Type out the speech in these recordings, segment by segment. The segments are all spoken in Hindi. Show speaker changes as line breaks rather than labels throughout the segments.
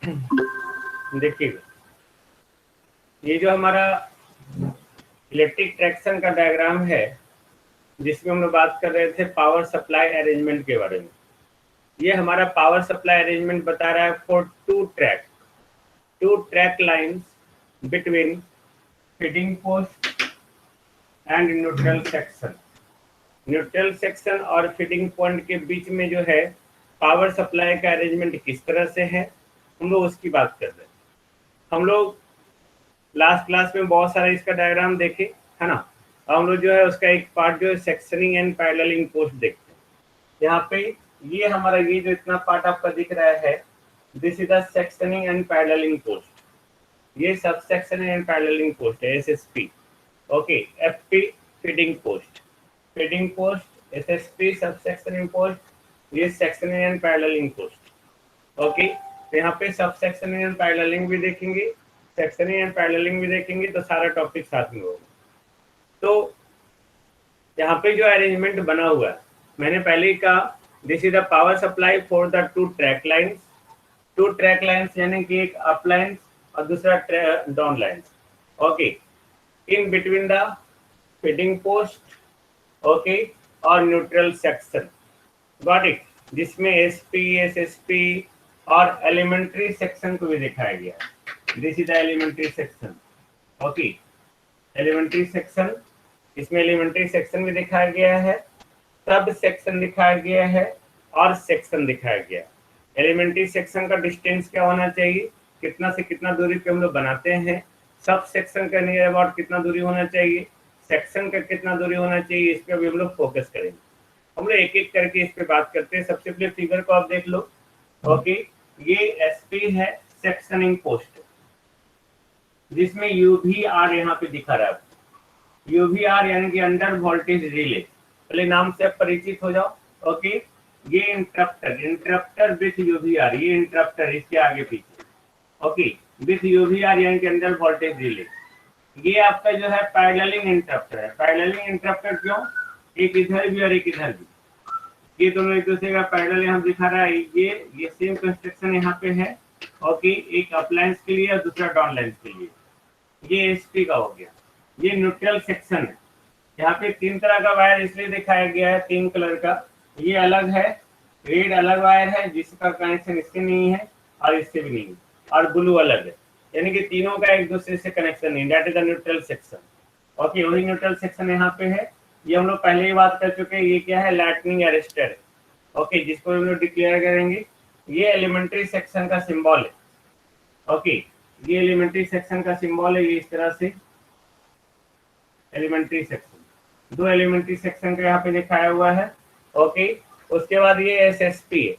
देखिएगा, ये जो हमारा इलेक्ट्रिक ट्रैक्शन का डायग्राम है, जिसमें हम लोग बात कर रहे थे पावर सप्लाई अरेंजमेंट के बारे में। ये हमारा पावर सप्लाई अरेंजमेंट बता रहा है for two track lines between feeding post and neutral section. Neutral section और फीडिंग पॉइंट के बीच में जो है पावर सप्लाई का अरेंजमेंट किस तरह से है, हम लोग उसकी बात कर रहे हैं। हम लोग लास्ट क्लास में बहुत सारा इसका डायग्राम देखे, है ना। हम लोग जो है उसका एक पार्ट जो है सेक्शनिंग एंड पैरेललिंग पोस्ट देखते हैं। यहाँ पे ये हमारा ये जो इतना पार्ट आपका दिख रहा है, this is the sectioning and paralleling post. ये सब सेक्शनिंग एंड पैरेललिंग पोस्ट है, SSP. Okay, FP feeding post, feeding post, SSP sub sectioning post, ये sectioning and paralleling post. Okay, तो यहाँ पे सब सेक्शनिंग एंड पैरेललिंग भी देखेंगे, सेक्शनिंग एंड पैरेललिंग भी देखेंगे, तो सारा टॉपिक साथ में होगा। तो यहाँ पे जो अरेंजमेंट बना हुआ है, मैंने पहले ही कहा, this is the power supply for the two track lines. Two track lines यानी कि एक अप लाइंस और दूसरा down lines. Okay, in between the feeding post, okay, और न्यूट्रल सेक्शन। Got it. जिसमें एसपी, एसएसपी और एलिमेंट्री सेक्शन को भी दिखाया गया है। This is the elementary section. Okay, elementary section, इसमें एलिमेंट्री सेक्शन भी दिखाया गया है, सब सेक्शन दिखाया गया है और सेक्शन दिखाया गया है। एलिमेंट्री सेक्शन का डिस्टेंस क्या होना चाहिए, कितना से कितना दूरी पे हम लोग बनाते हैं। सब सेक्शन का नियर अबाउट कितना दूरी होना चाहिए, सेक्शन का कितना दूरी होना चाहिए, इस पे भी हम लोग फोकस करेंगे। हम लोग एक एक करके इस पे बात करते हैं। सबसे पहले फिगर को आप देख लो। ओके, ये एसपी है, सेक्शनिंग पोस्ट, जिसमें यूवीआर यहाँ पे दिखा रहा है। यूवीआर यानी कि अंडर वोल्टेज रिले। पहले नाम से परिचित हो जाओ। ओके, ये इंटरप्टर विथ यूवीआर, ये इंटरप्टर इसके आगे पीछे। ओके, विथ यूवीआर यानी कि अंडर वोल्टेज रिले। ये आपका जो है पैरेललिंग इंटरप्टर है। पैरेललिंग इंटरप्टर क्यों, एक इधर भी और एक इधर भी, ये दोनों एक दूसरे का पैरेलल यहाँ दिखा रहा है। ये सेम कंस्ट्रक्शन यहाँ पे है। ओके, एक अपलाइंस के लिए और दूसरा डाउनलाइंस के लिए। ये एसपी का हो गया। ये न्यूट्रल सेक्शन है। यहाँ पे तीन तरह का वायर इसलिए दिखाया गया है, तीन कलर का। ये अलग है, रेड अलग वायर है जिसका कनेक्शन इससे नहीं है और इससे भी नहीं है, और ब्लू अलग है, यानी कि तीनों का एक दूसरे से कनेक्शन नहीं। That is the neutral section. Okay, वही न्यूट्रल सेक्शन यहाँ पे है। ये हम लोग पहले ही बात कर चुके हैं। ये क्या है, लाइटनिंग अरेस्टर है। ओके, जिसको हम लोग डिक्लेयर करेंगे। ये एलिमेंट्री सेक्शन का सिंबल है। ओके, ये एलिमेंट्री सेक्शन का सिंबल है, ये इस तरह से एलिमेंट्री सेक्शन। दो एलिमेंट्री सेक्शन का यहाँ पे दिखाया हुआ है। ओके, उसके बाद ये एसएसपी है,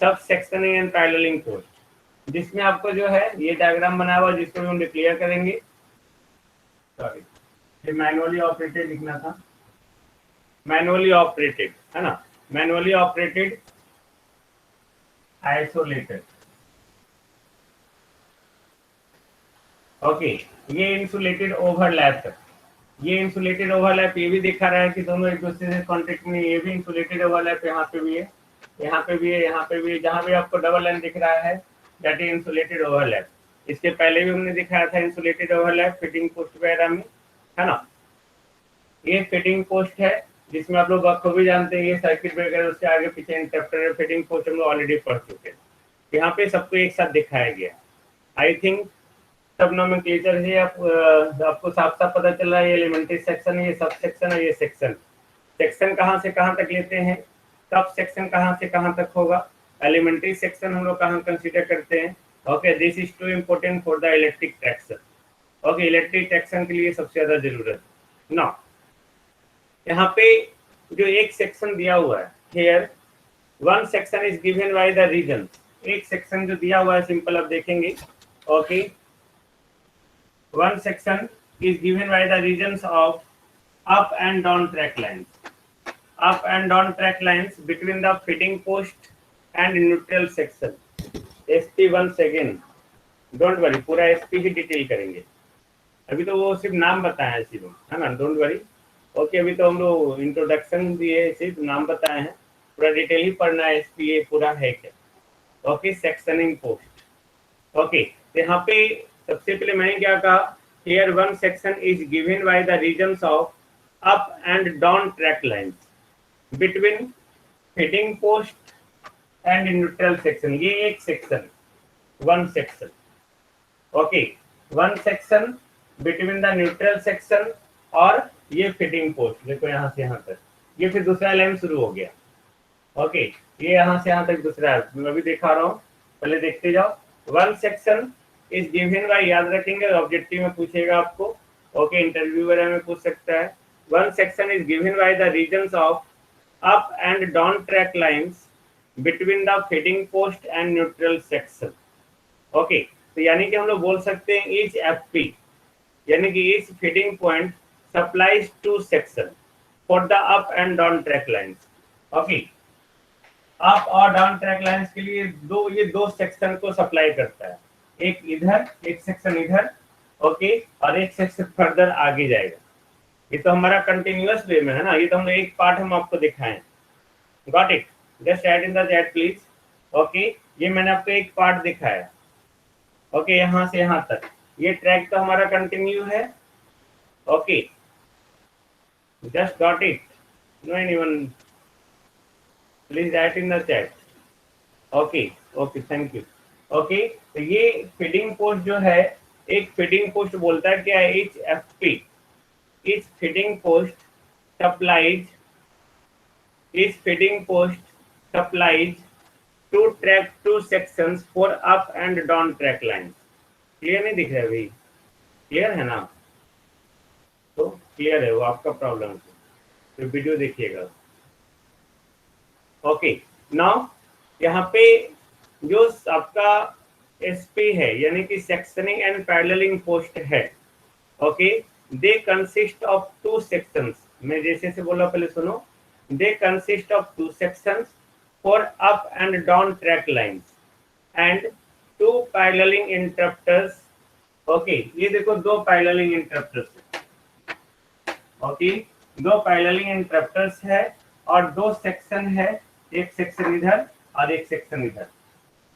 sub sectioning and paralleling post, जिसमें आपको जो है ये डायग्राम बना हुआ है, जिसको हम डिक्लेयर करेंगे। सॉरी, ये मैनुअली ऑपरेटेड लिखना था, मैनुअली ऑपरेटेड है ना, मैनुअली ऑपरेटेड आइसोलेटेड। ओके, ये इंसुलेटेड ओवरलैप है। ये इंसुलेटेड ओवरलैप ये भी दिखा रहा है कि दोनों एक दूसरे से कॉन्टेक्ट में। ये भी इंसुलेटेड ओवरलैप यहाँ पे भी है, यहाँ पे भी है, यहाँ पे भी है। जहाँ भी आपको डबल लाइन दिख रहा है दैट इज इंसुलेटेड ओवरलैप। इसके पहले भी हमने दिखाया था इंसुलेटेड ओवरलैप फिटिंग पोस्ट वगैरह में, है ना। ये फिटिंग पोस्ट है, जिसमें आप लोग बखूबी जानते हैं ये सर्किट ब्रेकर, उसके आगे पीछे इंटरप्टर। फिटिंग पोस्ट हम लोग ऑलरेडी पढ़ चुके हैं। यहाँ पे सबको एक साथ दिखाया गया। आई थिंक सब नोमेनक्लेचर है, आपको साफ साफ पता चल रहा है। ये एलिमेंट्री सेक्शन है, ये सब सेक्शन है, ये सेक्शन। सेक्शन कहाँ से कहाँ तक लेते हैं, सब सेक्शन कहाँ से कहाँ तक होगा, एलिमेंट्री सेक्शन हम लोग कहाँ कंसीडर करते हैं। Okay, this is too important for the electric traction. Okay, electric traction के लिए सबसे ज्यादा जरूरत है ना। यहाँ पे जो एक सेक्शन दिया हुआ है, here one section is given by the region. एक सेक्शन जो दिया हुआ है, सिंपल आप देखेंगे। Okay, one section is given by the regions of up and down track lines. Up and down track lines between the feeding post and neutral section. SP once again. Don't worry, पूरा SP ही डिटेल करेंगे। अभी तो वो सिर्फ नाम बताए हैं सिर्फ, है ना, डोंट वरी। ओके, अभी तो हम लोग इंट्रोडक्शन दिए, सिर्फ नाम बताए हैं, पूरा डिटेल ही पढ़ना है। SP ये पूरा है क्या। ओके, सेक्शनिंग पोस्ट, ओके, तो यहाँ पे सबसे पहले मैंने क्या कहा, here one section is given by the regions of up and down track lines between feeding post and neutral section. ये एक section, one section, okay, one section between the neutral section और ये फिटिंग पोस्ट, देखो यहाँ से यहाँ तक, ये फिर दूसरा लाइन शुरू हो गया। ओके, ये यहाँ से यहाँ तक दूसरा है, मैं अभी दिखा रहा हूँ, पहले देखते जाओ। One section is given bye, याद रखेंगे ऑब्जेक्टिव में पूछेगा आपको, ओके, इंटरव्यू वगैरह में पूछ सकता है। One section is given by the regions of up and down track lines between the feeding post and neutral section. Okay, तो यानी कि हम लोग बोल सकते हैं ईच एफपी, यानी कि each feeding point supplies two section for the up and down track lines. Okay, up और डाउन ट्रैक लाइंस के लिए ये दो सेक्शन को सप्लाई करता है, एक इधर, एक सेक्शन इधर, ओके, और एक सेक्शन फर्दर आगे जाएगा। ये तो हमारा कंटिन्यूअस वे में है ना, ये तो हमने एक पार्ट हम आपको दिखाएं। Got it? Just add in the chat please. Okay, ये मैंने आपको एक पार्ट दिखाया, ओके, यहाँ से यहाँ तक ये ट्रैक तो हमारा कंटिन्यू है। Okay, just got it? No anyone? Please right in the chat. Okay okay, thank you. Okay, तो ये फीडिंग पोस्ट जो है, एक फीडिंग पोस्ट बोलता है क्या, each FP, each feeding post supplies, each feeding post supplies two track two sections for up and down track line. Clear नहीं दिख रहा है भाई? क्लियर है ना? तो क्लियर है, वो आपका प्रॉब्लम है, तो वीडियो देखिएगा। ओके, नाउ यहाँ पे जो आपका एसपी है, यानी कि सेक्शनिंग एंड पैरेललिंग पोस्ट है, okay, they consist of two sections. मैं जैसे से बोला, पहले सुनो, they consist of two sections for up and down track lines and two paralleling interrupters. Okay, ये देखो दो पैरेललिंग इंटरप्टर्स, ओके, दो पैरेललिंग इंटरप्टर्स है और दो सेक्शन है, एक सेक्शन इधर और एक सेक्शन इधर।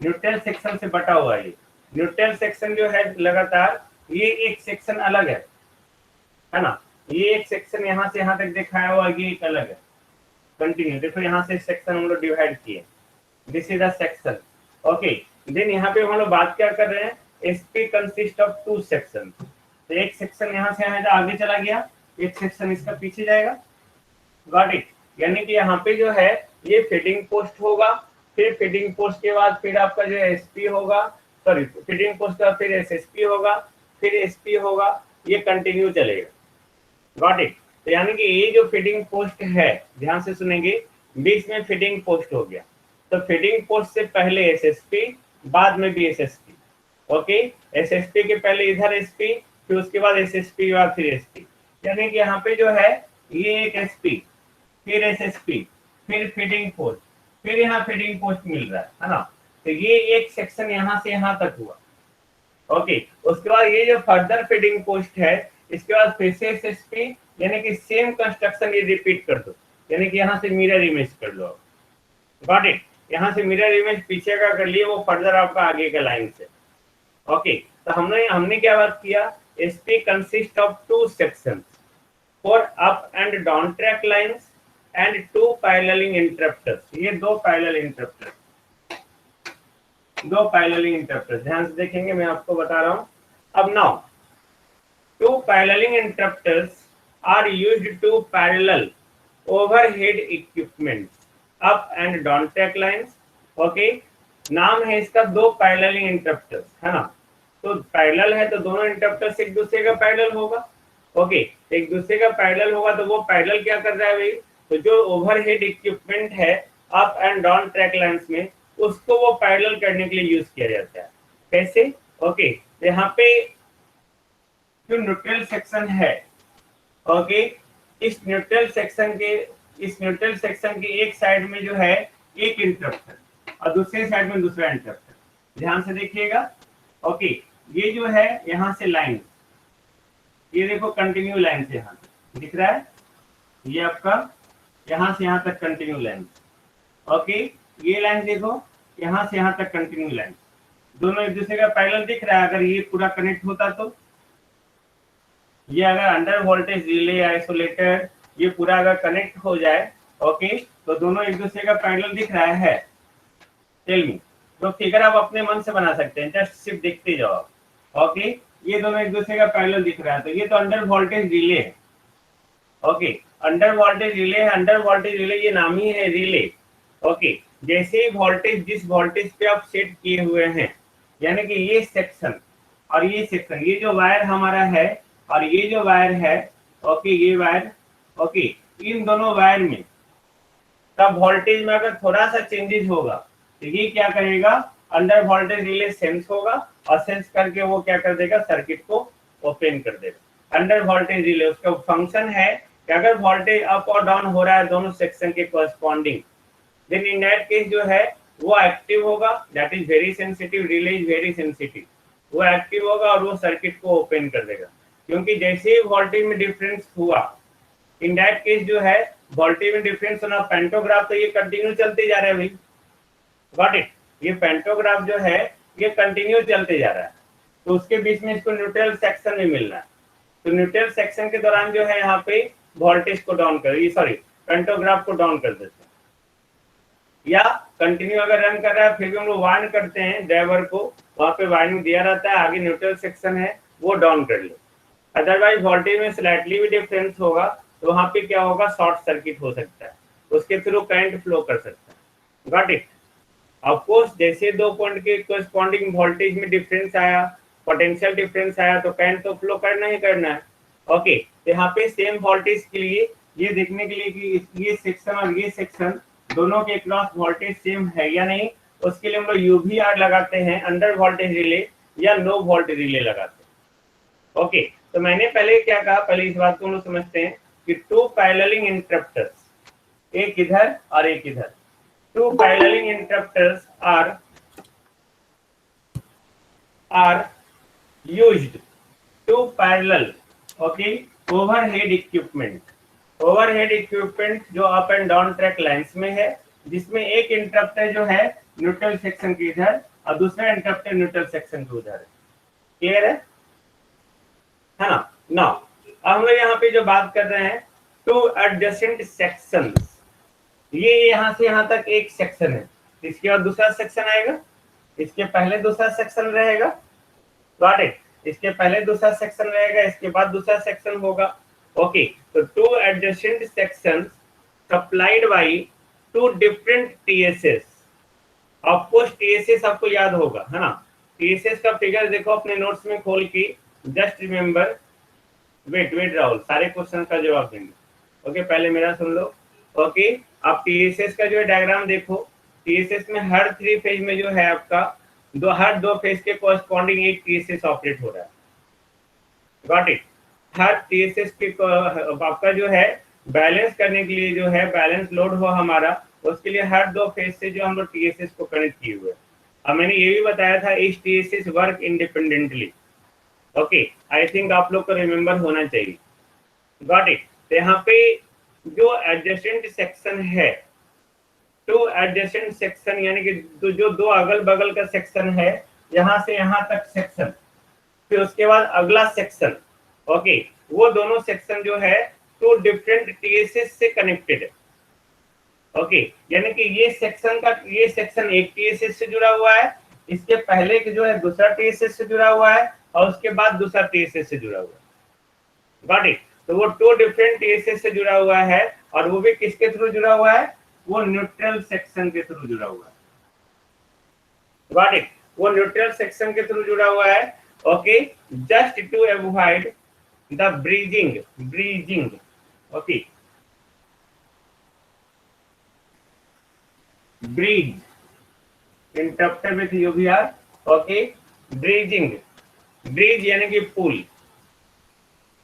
न्यूट्रल सेक्शन से बटा हुआ है। न्यूट्रल सेक्शन जो है लगातार, ये एक सेक्शन अलग है ना, ये एक सेक्शन यहाँ से यहाँ तक दिखाया हुआ, ये एक अलग है, कंटिन्यू। देखो यहाँ से सेक्शन हम लोग डिवाइड किए, this is the section. Okay, then यहाँ पे हम लोग बात क्या कर रहे हैं, SP consist of two section. तो एक सेक्शन यहाँ से यहाँ आगे चला गया, एक सेक्शन इसका पीछे जाएगा। Got it? यानी कि यहाँ पे जो है ये फीडिंग पोस्ट होगा, फिर फीडिंग पोस्ट के बाद फिर आपका जो एसपी होगा, सॉरी, फीडिंग पोस्ट का फिर एसएसपी होगा, फिर एसपी होगा, ये कंटिन्यू चलेगा। Got it? तो यानी कि ये जो फीडिंग पोस्ट है, ध्यान से सुनेंगे, बीच में फीडिंग पोस्ट हो गया, तो फीडिंग पोस्ट से पहले एसएसपी, बाद में भी एसएसपी। ओके, एसएसपी के पहले इधर एसपी, फिर उसके बाद एसएसपी के बाद फिर एसपी। यानी कि यहाँ पे जो है ये एक एसपी, फिर एसएसपी, फिर फीडिंग पोस्ट, फिर यहाँ फीडिंग पोस्ट मिल रहा है ना। तो ये एक सेक्शन यहाँ से यहाँ तक हुआ। ओके, उसके बाद ये जो फर्दर फीडिंग पोस्ट है, इसके बाद फिर से एसएसपी, यानी कि सेम कंस्ट्रक्शन ये रिपीट कर दो, यानी कि यहाँ से मिरर इमेज कर लो। Got it? यहाँ से मिरर इमेज पीछे का कर लिए, वो फर्दर आपका आगे का लाइन से। ओके, तो हमने क्या बात किया, SP consist of two sections for up and down track lines and two paralleling interrupters. ये दो पैरेलल इंटरप्टर्स, दो पैरेललिंग इंटरप्टर्स, ध्यान से देखेंगे, मैं आपको बता रहा हूं। अब now two paralleling interrupters are used to parallel overhead equipment up and down track lines. Okay, नाम है इसका दो पैरेललिंग इंटरप्टर्स, है ना। तो पैरेलल है तो दोनों इंटरप्टर्स एक दूसरे का पैरेलल होगा। ओके, एक दूसरे का पैरेलल होगा, तो वो पैरेलल क्या कर रहा है भाई, तो जो ओवरहेड इक्विपमेंट है up and down track lines में, उसको वो पैरेलल करने के लिए यूज किया जाता है। कैसे? ओके, यहाँ पे जो न्यूट्रल सेक्शन है, ओके, इस न्यूट्रल सेक्शन के एक साइड में जो है एक इंटरप्टर और दूसरे साइड में दूसरा इंटरप्टर। ध्यान से देखिएगा। ओके, ये जो है यहाँ से लाइन, ये देखो कंटिन्यू लाइन से यहाँ दिख रहा है, ये आपका यहाँ से यहाँ तक कंटिन्यू लाइन। ओके, ये लाइन देखो, यहाँ से यहाँ तक कंटिन्यू लाइन। दोनों एक दूसरे का पैरेलल दिख रहा है। अगर ये पूरा कनेक्ट होता तो ये अगर अंडर वोल्टेज रिले आइसोलेटर ये पूरा अगर कनेक्ट हो जाए, ओके, तो दोनों एक दूसरे का पैरेलल दिख रहा है। Tell me. तो फिगर आप अपने मन से बना सकते हैं, जस्ट सिर्फ देखते जाओ आप। ओके, ये दोनों एक दूसरे का पैरेलल दिख रहा है, तो ये तो अंडर वोल्टेज रिले है। ओके, अंडर वोल्टेज रिले है। अंडर वोल्टेज रिले ये नाम ही है रिले। ओके, जैसे ही वोल्टेज जिस वोल्टेज पे आप सेट किए हुए हैं, यानी कि ये सेक्शन और ये सेक्शन, ये जो वायर हमारा है और ये जो वायर है, ओके, ये वायर, ओके, इन दोनों वायर में तब वोल्टेज में अगर थोड़ा सा चेंजेस होगा तो ये क्या करेगा, अंडर वोल्टेज रिले सेंस होगा और सेंस करके वो क्या कर देगा, सर्किट को ओपन कर देगा। अंडर वोल्टेज रिले उसका फंक्शन है कि अगर वोल्टेज अप और डाउन हो रहा है दोनों सेक्शन के corresponding, then in that case जो है वो एक्टिव होगा, that is very sensitive, relay is very sensitive, वो एक्टिव होगा और वो सर्किट को ओपन कर देगा। क्योंकि जैसे ही वोल्टेज में डिफरेंस हुआ, इन दैट केस जो है वोल्टेज में डिफरेंस होना, पेंटोग्राफ तो ये कंटिन्यू चलते जा रहा है भाई, गॉट इट, ये पेंटोग्राफ जो है ये कंटिन्यू चलते जा रहा है, तो उसके बीच में इसको न्यूट्रल सेक्शन में मिलना है। तो न्यूट्रल सेक्शन के दौरान जो है यहाँ पे वोल्टेज को डाउन कर, सॉरी पेंटोग्राफ को डाउन कर देते हैं, या कंटिन्यू अगर रन कर रहा है फिर भी हम लोग वार्न करते हैं ड्राइवर को, वहां पे वार्निंग दिया रहता है आगे न्यूट्रल सेक्शन है वो डाउन कर लो। अदरवाइज वोल्टेज में स्लाइटली भी डिफरेंस होगा तो वहां पे क्या होगा, शॉर्ट सर्किट हो सकता है, उसके थ्रू करंट फ्लो कर सकता है, गॉट इट। ऑफ कोर्स जैसे दो पॉइंट के कोरस्पॉन्डिंग वोल्टेज में डिफरेंस आया, पोटेंशियल डिफरेंस आया, तो करंट तो फ्लो करना ही करना है। ओके, तो यहाँ पे सेम वोल्टेज के लिए ये देखने के लिए कि ये सेक्शन और ये सेक्शन दोनों के क्रॉस वोल्टेज सेम है या नहीं, उसके लिए हम लोग यूवीआर लगाते हैं, अंडर वोल्टेज रिले या नो वोल्टेज रिले लगाते हैं। ओके, तो मैंने पहले क्या कहा, पहले इस बात को हम लोग समझते हैं कि टू पैरेललिंग इंटरप्टर्स, एक इधर और एक इधर, two paralleling interrupters are used to parallel, okay, overhead equipment जो up and down track lines में है, जिसमें एक इंटरप्टर जो है न्यूट्रल सेक्शन के इधर और दूसरा इंटरप्टर न्यूट्रल सेक्शन के उधर है। क्लियर है ना? नाउ अब हम लोग यहाँ पे जो बात कर रहे हैं टू एडजेसेंट सेक्शंस, ये यहाँ से यहाँ तक एक सेक्शन है, इसके बाद दूसरा सेक्शन आएगा, इसके पहले दूसरा सेक्शन रहेगा, गॉट इट, इसके पहले दूसरा सेक्शन रहेगा, इसके बाद दूसरा सेक्शन होगा। ओके, तो two adjacent sections supplied by two different TSS. Of course TSS आपको याद होगा, है ना? टीएसएस का फिगर देखो अपने नोट्स में खोल के, जस्ट रिमेंबर, वेट राहुल, सारे क्वेश्चन का जवाब देंगे। ओके, पहले मेरा सुन लो। ओके, आप टीएसएस का जो है डायग्राम देखो, टीएसएस में हर 3 फेज में जो है आपका हर 2 फेज के कॉरस्पॉन्डिंग एक टीएसएस ऑपरेट हो रहा है, गॉट इट। हर टीएसएस के आपका जो है बैलेंस करने के लिए जो है बैलेंस लोड हो हमारा, उसके लिए हर 2 फेज से जो हम लोग टीएसएस को कनेक्ट किए हुए। अब मैंने ये भी बताया था इस TSS work independently. Okay, I think आप लोग को रिमेम्बर होना चाहिए, गॉट इट। तो यहाँ पे जो एडजेसेंट सेक्शन है, टू एडजेसेंट सेक्शन यानी कि जो दो अगल बगल का सेक्शन है, यहाँ से यहाँ तक सेक्शन, फिर उसके बाद अगला सेक्शन, ओके, वो दोनों सेक्शन जो है टू डिफरेंट टीएसएस से कनेक्टेड है। ओके, यानी कि ये सेक्शन एक टीएसएस से जुड़ा हुआ है, इसके पहले के जो है दूसरा टीएसएस से जुड़ा हुआ है और उसके बाद दूसरा टीएसएस से जुड़ा हुआ है, गॉट इट। तो वो 2 डिफरेंट टीएसएस से जुड़ा हुआ है और वो भी किसके थ्रू जुड़ा हुआ है, वो न्यूट्रल सेक्शन के थ्रू जुड़ा हुआ है, गॉट इट, वो न्यूट्रल सेक्शन के थ्रू जुड़ा हुआ है। Okay, just to avoid the bridging, okay, bridge interrupter with UVR, okay, bridge यानी कि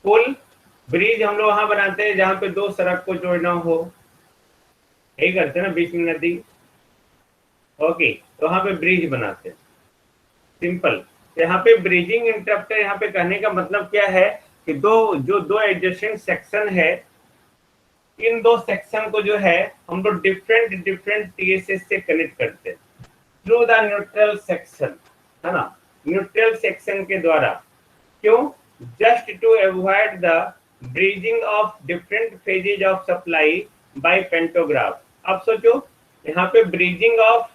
पुल ब्रिज हम लोग वहां बनाते हैं जहां पे 2 सड़क को जोड़ना हो, यही करते हैं ना, बीच में नदी। ओके, तो वहां पे ब्रिज बनाते हैं, सिंपल। यहाँ पे ब्रिजिंग इंटरप्टर, यहाँ पे कहने का मतलब क्या है कि दो एडजेसेंट सेक्शन है, इन 2 सेक्शन को जो है हम लोग डिफरेंट टीएसएस से कनेक्ट करते हैं थ्रू द न्यूट्रल सेक्शन, है ना, न्यूट्रल सेक्शन के द्वारा। क्यों? Just to avoid the bridging of different phases of supply by pantograph. अब सोचो यहाँ पे bridging of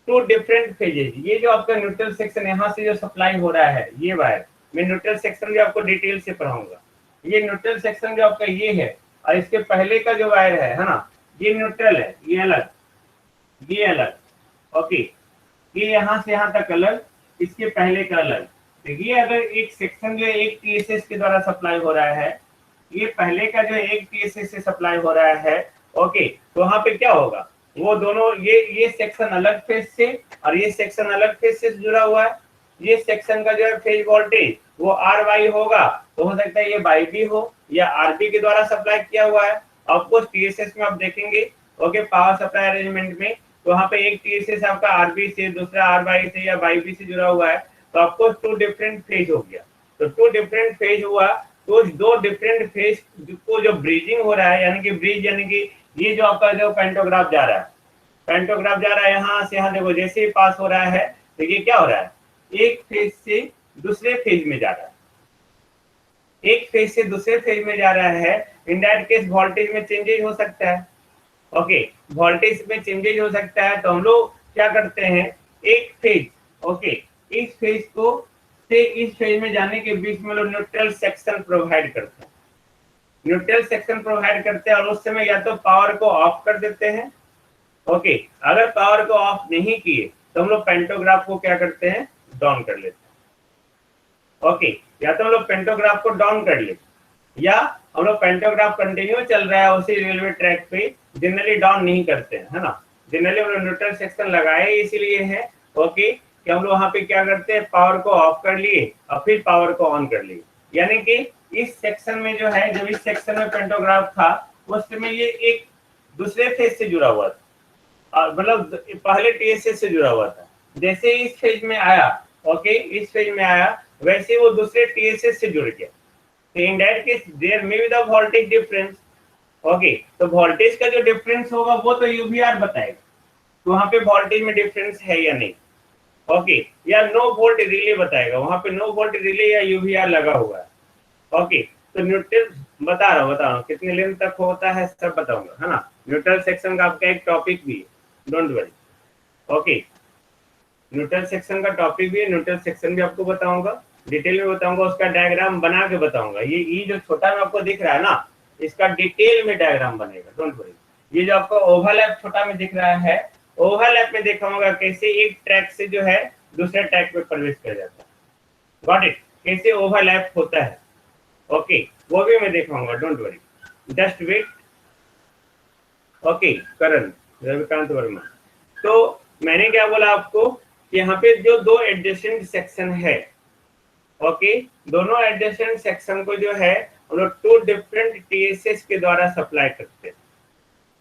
two different phases, ये जो आपका न्यूट्रल सेक्शन यहाँ से जो सप्लाई हो रहा है ये वायर, मैं न्यूट्रल सेक्शन भी आपको डिटेल से पढ़ाऊंगा। ये न्यूट्रल सेक्शन जो आपका ये है और इसके पहले का जो वायर है ना, ये न्यूट्रल है, ये अलग, ये अलग, ओके, ये यहाँ से यहाँ तक अलग, इसके पहले का अलग। तो ये अगर एक सेक्शन जो एक टीएसएस के द्वारा सप्लाई हो रहा है, ये पहले का जो एक टीएसएस से सप्लाई हो रहा है, ओके, तो वहां पे क्या होगा, वो दोनों ये सेक्शन अलग फेज से और ये सेक्शन अलग फेज से जुड़ा हुआ है। ये सेक्शन का जो है फेज वोल्टेज वो आर वाई होगा, तो हो सकता है ये बाई बी हो या आरबी के द्वारा सप्लाई किया हुआ है। ऑफकोर्स टीएसएस में आप देखेंगे, ओके, पावर सप्लाई अरेंजमेंट में, तो वहाँ पे एक टीएसएस आपका आरबी से, दूसरा आर वाई से या बाई बी से जुड़ा हुआ है, तो आपको टू डिफरेंट फेज हो गया। तो टू डिफरेंट फेज हुआ, तो दो डिफरेंट फेज को जो ब्रीजिंग हो रहा है, यानी कि ब्रिज यानी कि ये जो आपका जो पेंटोग्राफ जा रहा है, पेंटोग्राफ जा रहा है यहाँ से यहाँ, देखो जैसे ही पास हो रहा है तो ये क्या हो रहा है, एक फेज से दूसरे फेज में जा रहा है, एक फेज से दूसरे फेज में जा रहा है। इन दैट केस वोल्टेज में चेंजेस हो सकता है, ओके, वोल्टेज में चेंजेस हो सकता है। तो हम लोग क्या करते हैं, एक फेज, ओके, इस फेज को से इस फेज में जाने के बीच में लोग न्यूट्रल सेक्शन प्रोवाइड करते हैं, न्यूट्रल सेक्शन प्रोवाइड करते हैं, और उस समय या तो पावर को ऑफ कर देते हैं, ओके, अगर पावर को ऑफ नहीं किए तो हम लोग पेंटोग्राफ को क्या करते हैं, डाउन कर लेते हैं, ओके, या तो हम लोग पेंटोग्राफ को डाउन कर लेते, या हम लोग पेंटोग्राफ कंटिन्यू चल रहा है उसी रेलवे ट्रैक पे, जनरली डाउन नहीं करते हैं, है ना, जनरली हम लोग न्यूट्रल सेक्शन लगाए इसीलिए है, ओके, कि हम लोग वहां पे क्या करते हैं, पावर को ऑफ कर लिए और फिर पावर को ऑन कर लिए। यानी कि इस सेक्शन में जो है, जब इस सेक्शन में पेंटोग्राफ था उस समय ये एक दूसरे फेज से जुड़ा हुआ था, मतलब पहले टीएसएस से जुड़ा हुआ था, जैसे इस फेज में आया, ओके, इस फेज में आया, वैसे वो दूसरे टीएसएस से जुड़ गया। तो in that case there may be the voltage difference, okay, तो वोल्टेज का जो डिफरेंस होगा वो तो यूवीआर बताएगा, तो वहां पे वोल्टेज में डिफरेंस है या नहीं, ओके, या नो वोल्ट रिले बताएगा, वहां पे नो वोल्ट रिले या यूवीआर लगा हुआ है, ओके। तो न्यूट्रल बता रहा हूँ कितने लेंथ तक होता है सब बताऊंगा, है ना, न्यूट्रल सेक्शन का आपका एक टॉपिक भी है, don't worry, okay, neutral section का टॉपिक भी है, न्यूट्रल सेक्शन भी आपको बताऊंगा, डिटेल में बताऊंगा, उसका डायग्राम बना के बताऊंगा। ये जो छोटा में आपको दिख रहा है ना, इसका डिटेल में डायग्राम बनेगा, डोंट वरी। ये जो आपको ओवरलैप छोटा में दिख रहा है, ओवरलैप में दिखाऊंगा कैसे एक ट्रैक से जो है दूसरे ट्रैक में प्रवेश कर जाता है, गॉट इट, कैसे ओवरलैप होता है, ओके, वो भी मैं दिखाऊंगा, don't worry, just wait, okay. Karan Ravikant Verma, तो मैंने क्या बोला आपको कि यहाँ पे जो दो एडजेसेंट सेक्शन है, ओके, दोनों एडजेसेंट सेक्शन को जो है हम लोग टू डिफरेंट टीएसएस के द्वारा सप्लाई करते हैं,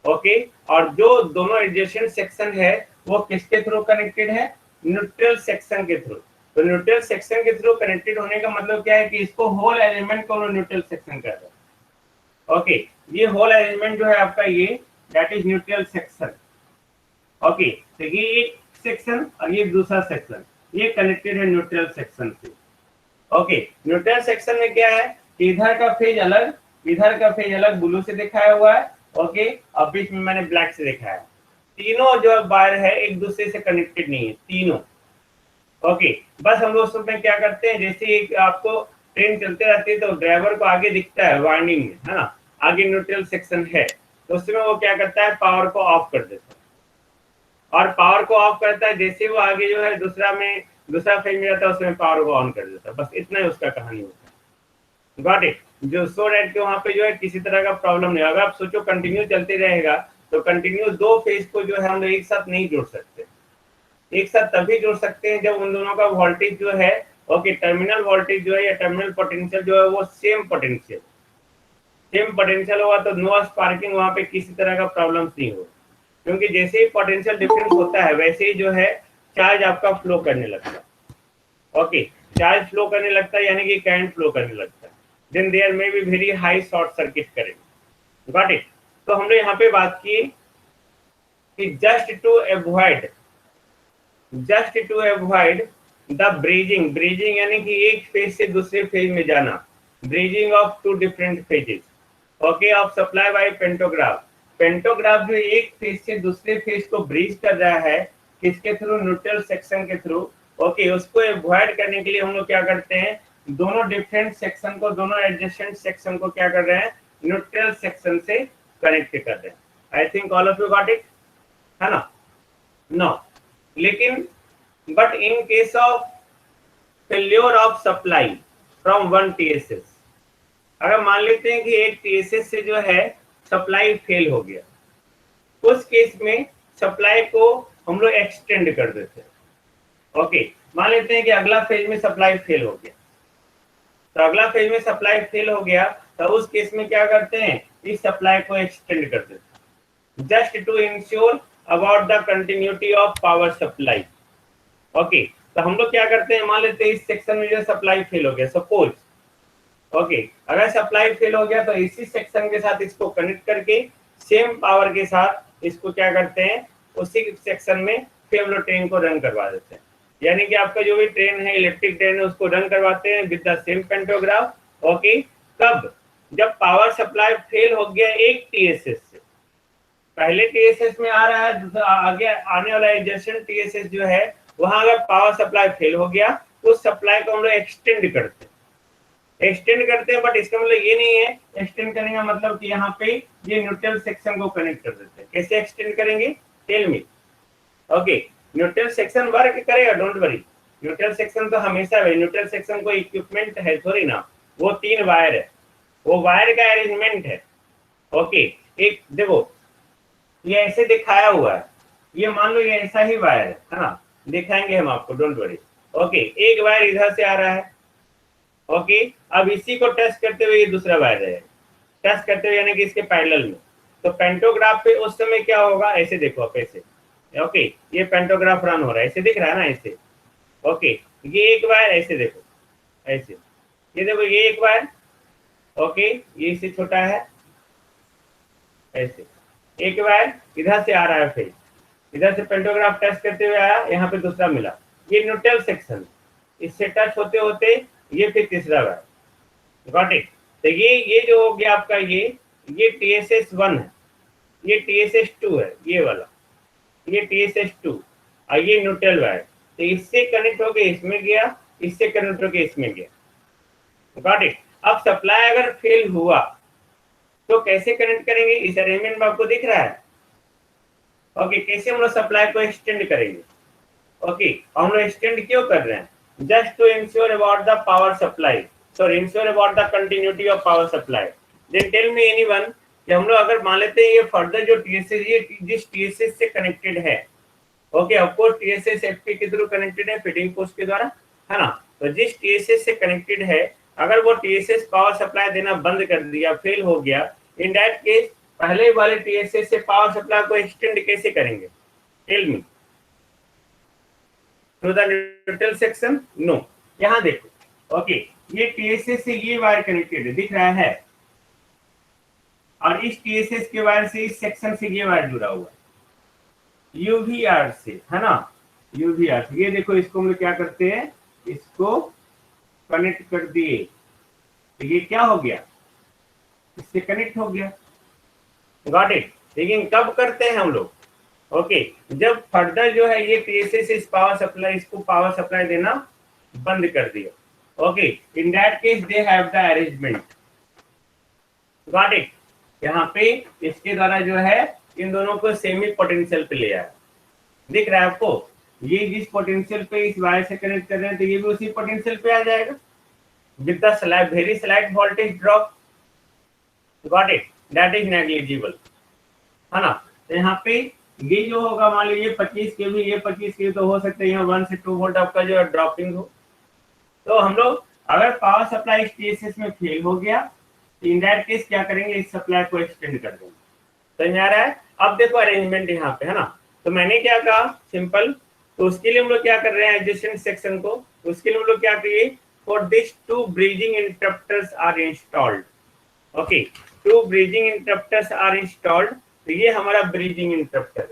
ओके, और जो दोनों एडजेसेंट सेक्शन है वो किसके थ्रू कनेक्टेड है, न्यूट्रल सेक्शन के थ्रू। तो न्यूट्रल सेक्शन के थ्रू कनेक्टेड होने का मतलब क्या है कि इसको होल एलिमेंट को न्यूट्रल सेक्शन कर रहे हैं, ओके, ये होल एलिमेंट जो है आपका ये that is neutral section, okay, तो ये एक सेक्शन और ये दूसरा सेक्शन, ये कनेक्टेड है न्यूट्रल सेक्शन से, ओके। न्यूट्रल सेक्शन में क्या है कि इधर का फेज अलग, इधर का फेज अलग ब्लू से दिखाया हुआ है, ओके, और बीच में मैंने ब्लैक से दिखाया है। तीनों जो वायर है एक दूसरे से कनेक्टेड नहीं है, तीनों, ओके। बस हम लोग उसमें क्या करते हैं, जैसे आपको ट्रेन चलते रहती है तो ड्राइवर को आगे दिखता है वाइंडिंग में, है ना, आगे न्यूट्रल सेक्शन है, तो उसमें वो क्या करता है, पावर को ऑफ कर देता है, और पावर को ऑफ करता है, जैसे वो आगे जो है दूसरा फेज में जाता है उसमें पावर को ऑन कर देता है, बस इतना ही उसका कहानी होता है, गॉट इट, जो सो दैट के वहां पे जो है किसी तरह का प्रॉब्लम नहीं होगा। आप सोचो कंटिन्यू चलते रहेगा तो कंटिन्यू दो फेज को जो है हम लोग एक साथ नहीं जोड़ सकते, एक साथ तभी जोड़ सकते हैं जब उन दोनों का वोल्टेज जो है, ओके, टर्मिनल वोल्टेज जो है या टर्मिनल पोटेंशियल जो है वो सेम पोटेंशियल होगा, तो नो स्पार्किंग, वहां पे किसी तरह का प्रॉब्लम नहीं होगा, क्योंकि जैसे ही पोटेंशियल डिफरेंस होता है वैसे ही जो है चार्ज आपका फ्लो करने लगता है, ओके, चार्ज फ्लो करने लगता है यानी कि करंट फ्लो करने लगता है, then there may be very high short circuit current, got it. तो हमने यहाँ पे बात की कि just to avoid just to avoid the bridging यानी कि एक फेज से दूसरे फेज में जाना, bridging of two different phases, okay, of supply by pantograph. Pantograph जो एक फेज से दूसरे फेज को ब्रीज कर रहा है, किसके थ्रू? न्यूट्रल सेक्शन के थ्रू, ओके। उसको अवॉइड करने के लिए हम लोग क्या करते हैं, दोनों डिफरेंट सेक्शन को, दोनों एडजेसेंट सेक्शन को क्या कर रहे हैं, न्यूट्रल सेक्शन से कनेक्ट कर रहे हैं। I think all of you got it, है ना? नो, लेकिन but in case of failure of supply from one TSS, अगर मान लेते हैं कि एक टीएसएस से जो है सप्लाई फेल हो गया, उस केस में सप्लाई को हम लोग एक्सटेंड कर देते हैं, ओके। मान लेते हैं कि अगला फेज में सप्लाई फेल हो गया, तो अगला फेज में सप्लाई फेल हो गया, तो उस केस में क्या करते हैं, इस सप्लाई को एक्सटेंड कर देते हैं, just to ensure about the continuity of power supply, okay. तो हम लोग क्या करते हैं, मान लेते हैं इस सेक्शन में जो सप्लाई फेल हो गया, सपोज, ओके, अगर सप्लाई फेल हो गया तो इसी सेक्शन के साथ इसको कनेक्ट करके सेम पावर के साथ इसको क्या करते हैं, उसी सेक्शन में फिर हम लोग ट्रेन को रन करवा देते हैं। यानी कि आपका जो भी ट्रेन है, इलेक्ट्रिक ट्रेन है, उसको रन करवाते हैं with the same pantograph, okay. कब? जब पावर सप्लाई फेल हो गया एक टीएसएस से, पहले टीएसएस में आ रहा है, आगे आने वाला एडजेसेंट टीएसएस जो है, वहां अगर पावर सप्लाई फेल हो गया तो उस सप्लाई को हम लोग एक्सटेंड करते हैं, बट इसका मतलब ये नहीं है, एक्सटेंड करने का मतलब कि यहाँ पे ये न्यूट्रल सेक्शन को कनेक्ट कर देते हैं। कैसे एक्सटेंड करेंगे, tell me, okay. Neutral section work करेगा, डोंट वरी, न्यूट्रल सेक्शन तो हमेशा है, न्यूट्रल सेक्शन कोई इक्विपमेंट है थोड़ी ना, वो 3 वायर है, वो वायर का अरेंजमेंट है, ओके। एक देखो, ये ऐसे दिखाया हुआ है, ये मान लो ये ऐसा ही वायर है ना, दिखाएंगे हम आपको, डोंट वरी, ओके। एक वायर इधर से आ रहा है, ओके। अब इसी को टच करते हुए ये दूसरा वायर है, टच करते हुए यानी कि इसके पैरेलल में, तो पेंटोग्राफ पे उस समय क्या होगा, ऐसे देखो आप, ऐसे, ओके, ये पेंटोग्राफ रन हो रहा है, ऐसे दिख रहा है ना, ऐसे, ओके। ये एक वायर ऐसे देखो, ऐसे, ये देखो, ये एक वायर, ओके, ये इससे छोटा है, ऐसे एक वायर इधर से आ रहा है, फिर इधर से पेंटोग्राफ टच करते हुए आया, यहाँ पे दूसरा मिला, ये न्यूट्रल सेक्शन, इससे टच होते होते ये फिर तीसरा वायर, गॉट इट। तो ये जो हो गया आपका, ये TSS 1 है, ये TSS 2 है, ये वाला, ये TSS 2, और ये न्यूट्रल वायर, तो इससे कनेक्ट होके इसमें गया, इससे कनेक्ट होके इसमें गया, गॉट इट। अब सप्लाई अगर फेल हुआ तो कैसे कनेक्ट करेंगे, इस अरेंजमेंट में आपको दिख रहा है, ओके। कैसे हम लोग सप्लाई को एक्सटेंड करेंगे, ओके। हम लोग एक्सटेंड क्यों कर रहे हैं, just to ensure about the power supply, sorry, ensure about the continuity of power supply. Then tell me anyone कि हम लोग अगर मान लेते हैं ये फर्दर जो टीएसएस, ये जिस टीएसएस से कनेक्टेड है, okay, of course TSS FP के थ्रू कनेक्टेड है, फीडिंग पोस्ट के द्वारा, है ना। तो जिस टीएसएस से कनेक्टेड है, अगर वो टीएसएस पावर सप्लाई देना बंद कर दिया, फेल हो गया, इन दैट केस पहले वाले टीएसएस से पावर सप्लाई को एक्सटेंड कैसे करेंगे, tell me, through the neutral section? No, यहाँ देखो, ओके, ये टीएसएस से ये वायर कनेक्टेड है, दिख रहा है, और इस टीएसएस के वायर से, इस सेक्शन से ये वायर जुड़ा हुआ है यूवीआर से, है ना, यूवीआर से। ये देखो, इसको हम लोग क्या करते हैं, इसको कनेक्ट कर दिए, तो ये क्या हो गया, इससे कनेक्ट हो गया, गॉट इट। लेकिन कब करते हैं हम लोग, ओके, जब फर्दर जो है ये टीएसएस इस पावर सप्लाई, इसको पावर सप्लाई देना बंद कर दिया, okay. In that case they have the arrangement, got it. यहाँ पे इसके द्वारा जो है इन दोनों को सेमी पोटेंशियल पे ले आया, दिख रहा है आपको, ये जिस पोटेंशियल पे इस वायर से कनेक्ट कर रहे हैं, तो ये भी उसी पोटेंशियल पे आ जाएगा with the slide very slight voltage drop, got it, that is negligible, है ना। तो यहाँ पे ये जो होगा, मान लीजिए 25 केवी, ये 25 केवी, तो हो सकता है यहाँ 1 से 2 वोल्ट आपका जो है ड्रॉपिंग हो। तो हम लोग अगर पावर सप्लाई टीएसएस में फेल हो गया, तो इन दैट केस क्या करेंगे, इस सप्लाई को एक्सटेंड कर देंगे, समझ आ रहा है। अब देखो अरेंजमेंट यहाँ पे, है ना। तो मैंने क्या कहा, सिंपल, तो उसके लिए हम लोग क्या कर रहे हैं, एडजेसेंट सेक्शन को, उसके लिए हम लोग क्या करिए, for this 2 bridging interrupters are installed, okay, 2 bridging interrupters are installed. तो ये हमारा bridging interrupter,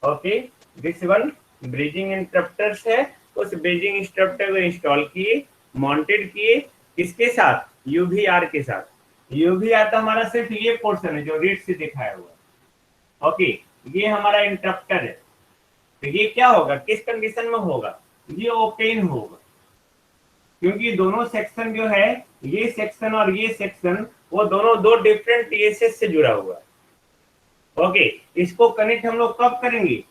okay, this one bridging interrupters है, उस ब्रिजिंग इंटरप्टर को इंस्टॉल किए, माउंटेड किए, किसके साथ, यूवीआर के साथ। यूवीआर तो हमारा सिर्फ ये पोर्शन है जो रीड से दिखाया हुआ है। ओके, ये हमारा इंटरप्टर है। तो ये क्या होगा, किस कंडीशन में होगा, ये ओपन होगा, क्योंकि दोनों सेक्शन जो है, ये सेक्शन और ये सेक्शन, वो दोनों दो डिफरेंट टीएसएस से जुड़ा हुआ है। ओके, इसको कनेक्ट हम लोग कब करेंगे,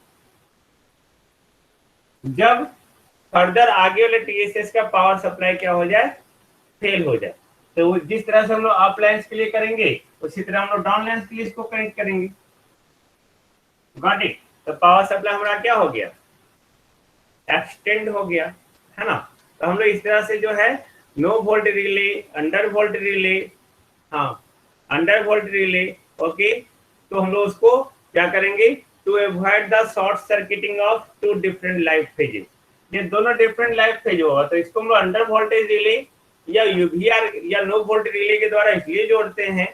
जब फर्दर आगे वाले टीएसएस का पावर सप्लाई क्या हो जाए, फेल हो जाए। तो जिस तरह से हम लोग अप लाइन्स के लिए करेंगे, उसी तरह हम लोग डाउन लाइन्स के लिए इसको कनेक्ट करेंगे। Got it. तो पावर सप्लाई हमारा क्या हो गया, एक्सटेंड हो गया, है ना। तो हम लोग इस तरह से जो है no volt relay, under volt relay, हाँ अंडर वोल्ट रिले, ओके, तो हम लोग उसको क्या करेंगे, to avoid the short circuiting of two different life phases. ये दोनों डिफरेंट लाइफ फेज होगा, तो इसको हम लोग अंडर वोल्टेज रिले या यूवीआर या नो वोल्ट रिले के द्वारा इसलिए जोड़ते हैं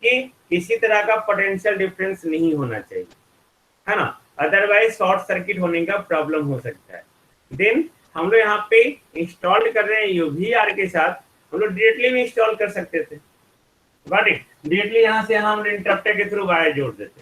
कि किसी तरह का पोटेंशियल डिफरेंस नहीं होना चाहिए, है ना, अदरवाइज शॉर्ट सर्किट होने का प्रॉब्लम हो सकता है। देन हम लोग यहाँ पे इंस्टॉल कर रहे हैं यूवीआर के साथ, हम लोग डायरेक्टली भी इंस्टॉल कर सकते थे, गॉट इट, डायरेक्टली यहाँ से हम इंटरप्टर के थ्रू वायर जोड़ देते,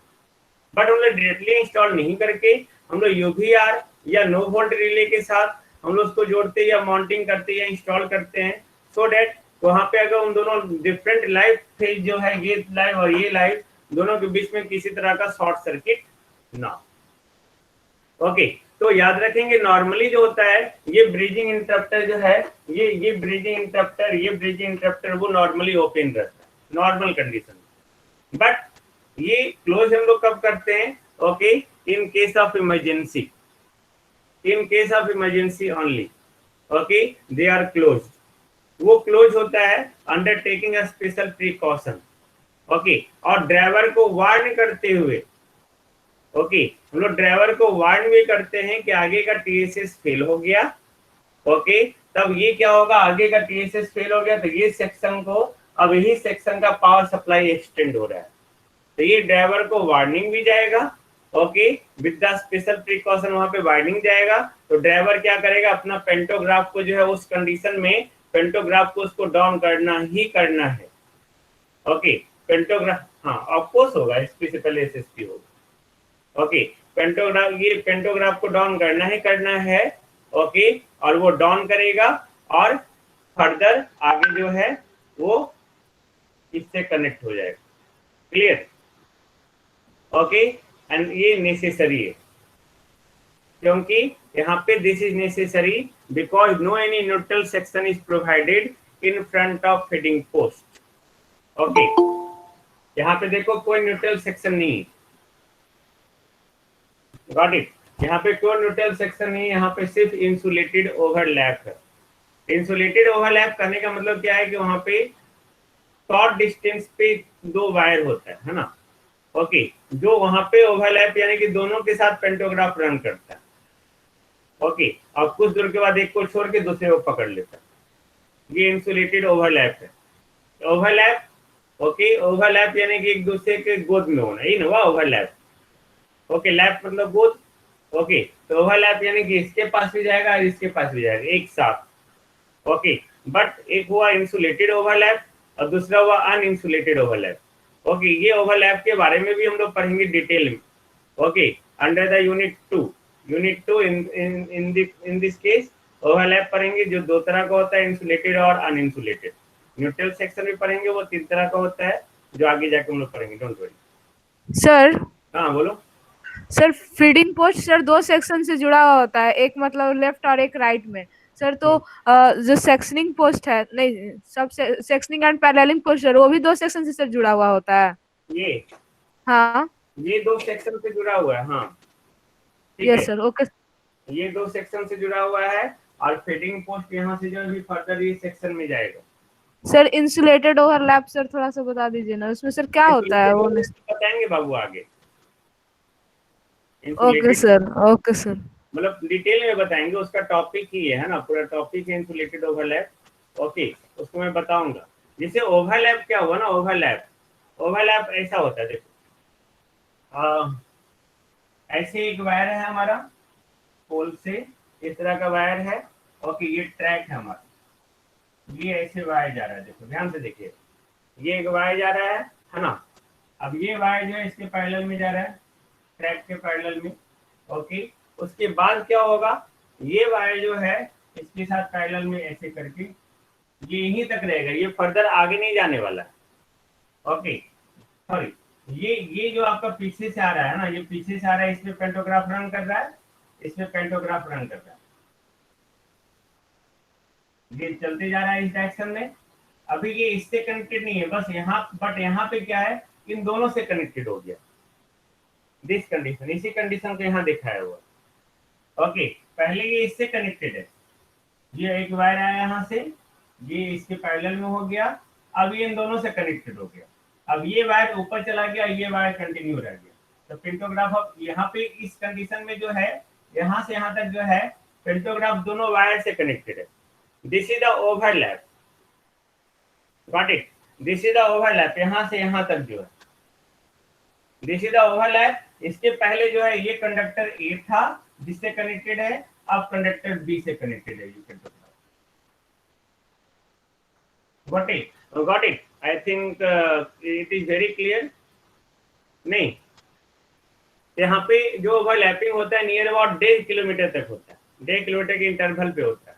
बट हम लोग डायरेक्टली इंस्टॉल नहीं करके हम लोग यूवीआर या नो वोल्ट रिले के साथ हम लोग उसको जोड़ते या माउंटिंग करते या इंस्टॉल करते हैं, सो डेट वहां पे अगर उन दोनों डिफरेंट लाइफ फेज जो है, ये लाइफ और ये लाइफ, दोनों के बीच में किसी तरह का शॉर्ट सर्किट ना। ओके, तो याद रखेंगे नॉर्मली जो होता है, ये ब्रिजिंग इंटरप्टर जो है, ये ब्रिजिंग इंटरप्टर, ये ब्रिजिंग इंटरप्टर वो नॉर्मली ओपन रहता है नॉर्मल कंडीशन, बट ये क्लोज हम लोग कब करते हैं, okay, in case of emergency, in case of emergency only, okay, they are close. वो क्लोज होता है under taking a special precaution, okay, और ड्राइवर को वार्न करते हुए, ओके, हम लोग ड्राइवर को वार्न भी करते हैं कि आगे का टीएसएस फेल हो गया, ओके, तब ये क्या होगा, आगे का टीएसएस फेल हो गया तो ये सेक्शन को, अब यही सेक्शन का पावर सप्लाई एक्सटेंड हो रहा है, तो ये ड्राइवर को वार्निंग भी जाएगा, okay, with the special precaution वहां पे वार्निंग जाएगा, तो ड्राइवर क्या करेगा, अपना पेंटोग्राफ को जो है उस कंडीशन में पेंटोग्राफ को उसको डाउन करना ही करना है, ओके, पेंटोग्राफ, हाँ ऑफकोर्स होगा, एसपी से पहले एसएसपी होगा, ओके, पेंटोग्राफ, ये पेंटोग्राफ को डाउन करना है, ओके, और वो डाउन करेगा और फर्दर आगे जो है वो इससे कनेक्ट हो जाएगा, क्लियर, ओके, एंड ये नेसेसरी है, क्योंकि यहाँ पे this is necessary because no any neutral section is provided in front of feeding post, okay, यहाँ पे देखो कोई न्यूट्रल सेक्शन नहीं है, गॉट इट, यहाँ पे कोई न्यूट्रल सेक्शन नहीं है, यहाँ पे सिर्फ इंसुलेटेड ओवरलैप है। इंसुलेटेड ओवरलैप करने का मतलब क्या है कि वहां पे शॉर्ट डिस्टेंस पे दो वायर होता है ना, ओके, जो वहां पे ओवरलैप यानी कि दोनों के साथ पेंटोग्राफ रन करता है, ओके, और कुछ दूर के बाद एक को छोड़ के दूसरे को पकड़ लेता है, ये इंसुलेटेड ओवरलैप है। ओवरलैप, ओके, ओवरलैप यानी कि एक दूसरे के गोद में होना, यही ना हुआ ओवरलैप, ओके, लैप मतलब गोद, ओके, तो ओवरलैप यानी कि इसके पास भी जाएगा और इसके पास भी जाएगा एक साथ, ओके, बट एक हुआ इंसुलेटेड ओवरलैप और दूसरा हुआ अनइंसुलेटेड ओवरलैप, ओके, ये ओवरलैप के बारे में भी हम लोग पढ़ेंगे डिटेल में, okay, under the unit 2 in this case overlap पढ़ेंगे जो दो तरह का होता है, इंसुलेटेड और अनइंसुलेटेड। न्यूट्रल सेक्शन भी पढ़ेंगे, वो तीन तरह का होता है जो आगे जाके हम लोग पढ़ेंगे, डोंट वरी।
सर,
हाँ बोलो।
सर फीडिंग पोस्ट सर दो सेक्शन से जुड़ा हुआ होता है, एक मतलब लेफ्ट और एक राइट में सर, तो जो सेक्शनिंग पोस्ट है, नहीं सब sectioning and paralleling post sir, वो भी दो सेक्शन से सर जुड़ा हुआ होता है।
ये
हाँ,
ये दो सेक्शन से जुड़ा हुआ है, हाँ ठीक
यस
है,
सर, ओके
ये दो सेक्शन से जुड़ा हुआ है और फीडिंग पोस्ट यहाँ से जो भी फर्दर ये सेक्शन में जाएगा।
सर। इंसुलेटेड ओवरलैप सर थोड़ा सा बता दीजिए ना, उसमें सर क्या होता है वो।
बताएंगे बाबू आगे,
okay
insulated
sir, okay sir,
मतलब डिटेल में बताएंगे, उसका टॉपिक ही है ना, पूरा टॉपिक है इंसुलेटेड ओवरलैप, ओके, उसको मैं बताऊंगा। जैसे ओवरलैप क्या हुआ ना, ओवरलैप ऐसा होता है, देखो ऐसे एक वायर है हमारा पोल से, इस तरह का वायर है। ओके, ये ट्रैक है हमारा, ये ऐसे वायर जा रहा है, देखो ध्यान से देखिए, ये एक वायर जा रहा है ना। अब ये वायर जो है इसके पैरेलल में जा रहा है, ट्रैक के पैरेलल में। ओके, उसके बाद क्या होगा, ये वायर जो है इसके साथ पैरेलल में ऐसे करके ये यहीं तक रहेगा, ये फर्दर आगे नहीं जाने वाला है। ओके, सॉरी, ये जो आपका पीछे से आ रहा है ना, ये पीछे से आ रहा है, इसमें पेंटोग्राफ रन कर रहा है, इसमें पेंटोग्राफ रन कर रहा है, ये चलते जा रहा है इस डायरेक्शन में। अभी ये इससे कनेक्टेड नहीं है, बस यहाँ, बट यहाँ पे क्या है, इन दोनों से कनेक्टेड हो गया, दिस कंडीशन, इसी कंडीशन को यहाँ दिखाया हुआ। ओके, पहले ये इससे कनेक्टेड है, ये एक वायर आया यहाँ से, ये इसके पैरेलल में हो गया, अब ये इन दोनों से कनेक्टेड हो गया। अब ये वायर ऊपर चला गया, ये वायर कंटिन्यू रह गया, तो पेंटोग्राफ अब यहाँ पे इस कंडीशन में जो है, यहाँ से यहाँ तक जो है पेंटोग्राफ दोनों वायर से कनेक्टेड है। This is the overlap, got it, this is the overlap, यहाँ से यहाँ तक जो है दिस इज द ओवरलैप। इसके पहले जो है ये कंडक्टर ए था जिससे कनेक्टेड है, अब कंडक्टर बी से कनेक्टेड है, ये pantograph. Got it? Got it. I think it is very clear. नहीं, यहाँ पे जो ओवरलैपिंग होता है नियर अबाउट 1.5 किलोमीटर तक होता है, 1.5 किलोमीटर के इंटरवल पे होता है,